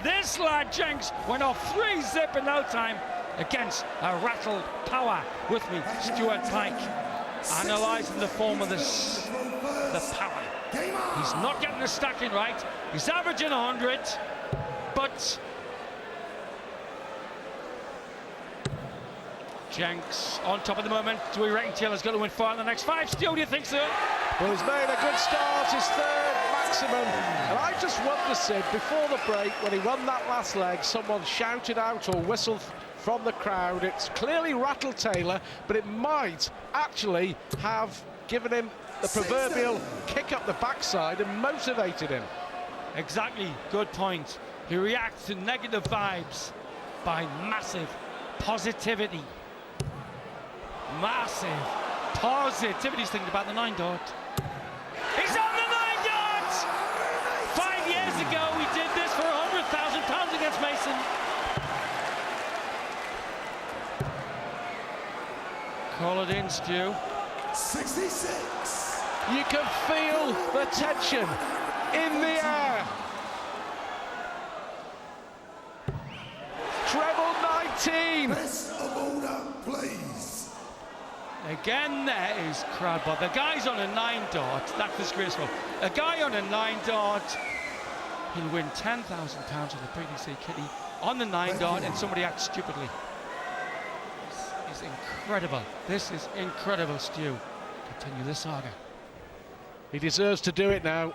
This lad, Jenkins, went off 3-zip in no time against a rattled power. With me, Stuart Pike, analysing the form of the power. He's not getting the stacking right. He's averaging 100, but Jenkins on top at the moment. Do we reckon Taylor's going to win 4 in the next 5? Stu, do you think so? Well, he's made a good start, his third maximum. And I just wonder, Sid, before the break, when he won that last leg, someone shouted out or whistled from the crowd. It's clearly rattled Taylor, but it might actually have given him the proverbial kick up the backside and motivated him. Exactly, good point. He reacts to negative vibes by massive positivity. Massive positivity. He's thinking about the 9-dart. He's on the 9-dart! 5 years ago, we did this for £100,000 against Mason. Call it in, Stu. 66. You can feel the tension in the air. Treble 19. Best of order, please. Again, there is crowd, but the guy's on a 9-dart. That's disgraceful. A guy on a 9-dart, he'll win £10,000 on the PDC kitty on the 9-dart, and somebody acts stupidly. This is incredible. This is incredible, Stu. Continue the saga. He deserves to do it now.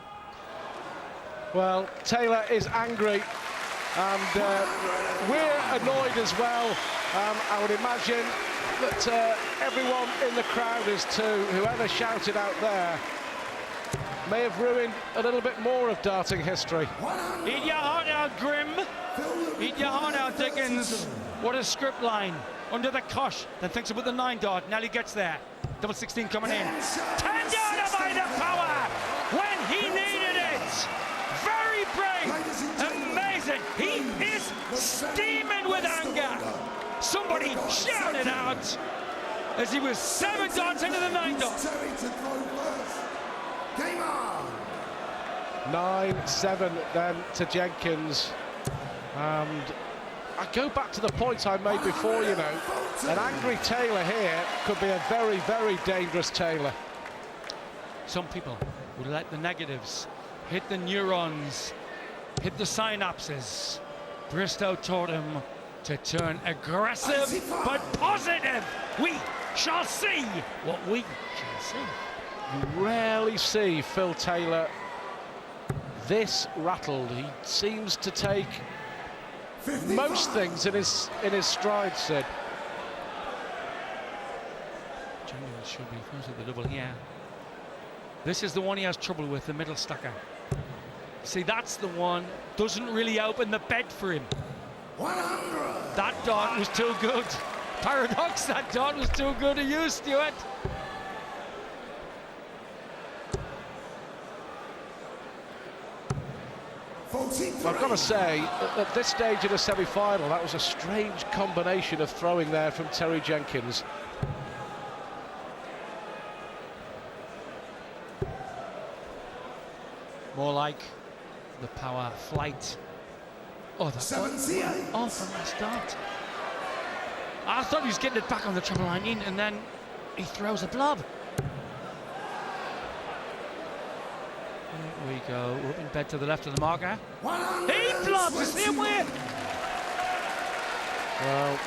Well, Taylor is angry, and we're annoyed as well. I would imagine that everyone in the crowd is too. Whoever shouted out there may have ruined a little bit more of darting history. Eat your heart out, Grim. Eat your heart out, Jenkins. What a script line. Under the cosh, then thinks about the 9-dart. Nelly gets there. Double 16 coming in. 10-darter by the power when he needed it. Very brave. Amazing. He is steaming with anger. Somebody shouted out as he was 7 darts into the 9-dart. Game on. 9-7 then to Jenkins. And I go back to the point I made before, you know. An angry Taylor here could be a very, very dangerous Taylor. Some people would let the negatives hit the neurons, hit the synapses. Bristow taught him to turn aggressive but positive. We shall see what we shall see. You rarely see Phil Taylor this rattled. He seems to take most things in his stride, Sid. Jenkins should be first at the double here. This is the one he has trouble with, the middle stacker. See, that's the one, doesn't really open the bed for him. 100. That dart was too good. Paradox, that dart was too good to use, Stuart. Well, I've got to say, at this stage of the semi-final, that was a strange combination of throwing there from Terry Jenkins. More like the power flight. Oh, that's off from the start. I thought he was getting it back on the treble 19, and then he throws a blob. There we go, up in bed to the left of the marker. He blobs the same way. Well,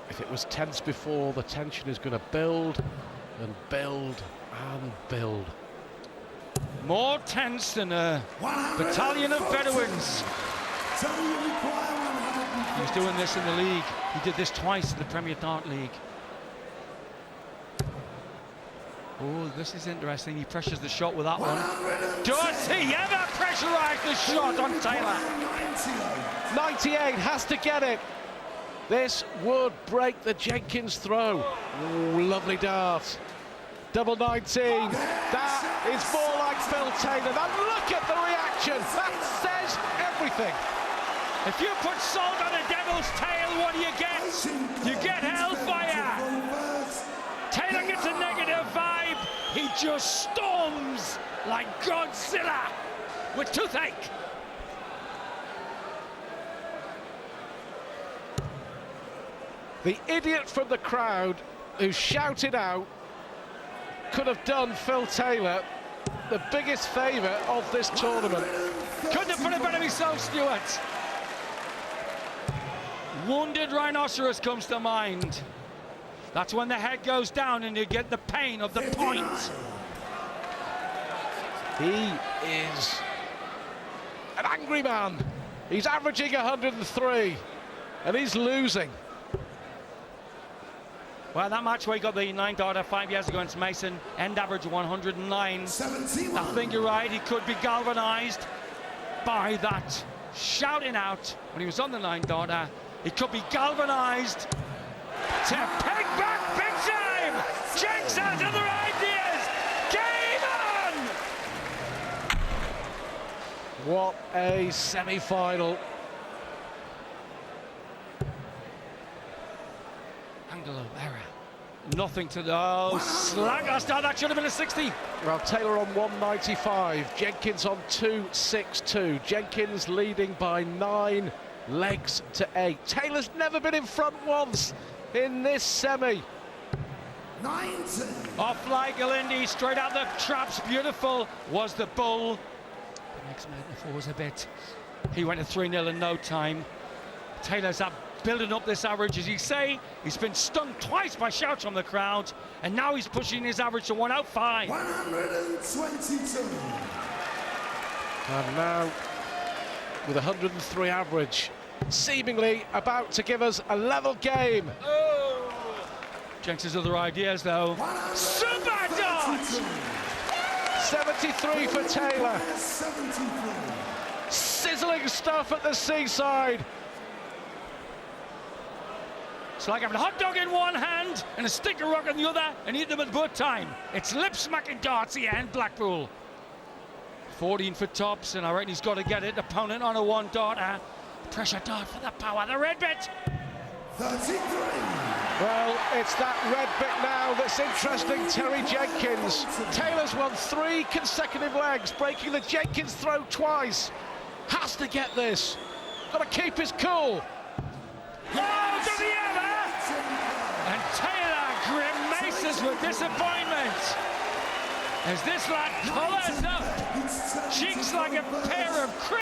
if it was tense before, the tension is going to build and build and build. More tense than a battalion of Bedouins. He's doing this in the league. He did this twice in the Premier Dart League. Oh, this is interesting. He pressures the shot with that one. Does he ever pressurize the shot on Taylor? 98 has to get it. This would break the Jenkins throw. Oh, lovely dart. Double 19. That is more like Phil Taylor. Now look at the reaction. That says everything. If you put salt on a devil's tail, what do you get? You get hellfire. Taylor gets a negative vibe. He just storms foams like Godzilla with toothache. The idiot from the crowd who shouted out could have done Phil Taylor the biggest favour of this tournament. Couldn't have put it better himself, Stuart. Wounded rhinoceros comes to mind. That's when the head goes down and you get the pain of the point. He is an angry man. He's averaging 103 and he's losing. Well, that match where he got the 9-darter 5 years ago against Mason, end average 109. 71. I think you're right, he could be galvanised by that shouting out when he was on the 9-darter. He could be galvanised to peg back big time. Jenkins has other ideas. Game on! What a semi-final. Angle of error. Nothing to the... Oh, slag us down. That should have been a 60. Well, Taylor on 195, Jenkins on 262. Jenkins leading by 9 legs to 8. Taylor's never been in front once in this semi. 90. Off like Galindi, straight out the traps. Beautiful was the bull. The next metaphor was a bit. He went to 3-0 in no time. Taylor's up, building up this average, as you say. He's been stung twice by shouts from the crowd, and now he's pushing his average to 105. 122. And now, with 103 average, seemingly about to give us a level game. Oh! Jenks has other ideas, though. Super dart! 73 for Taylor. 73. Sizzling stuff at the seaside. It's like having a hot dog in one hand and a stick of rock in the other and eat them at both time. It's lip-smacking darts here in Blackpool. 14 for tops, and I reckon he's got to get it. Opponent on a 1-darter. Pressure dart for the power. The red bit. 33. Well, it's that red bit now that's interesting. Terry Jenkins. Taylor's won 3 consecutive legs, breaking the Jenkins throw twice. Has to get this. Got to keep his cool. Oh, does he ever? And Taylor grimaces with disappointment as this lad collars up, cheeks like a pair of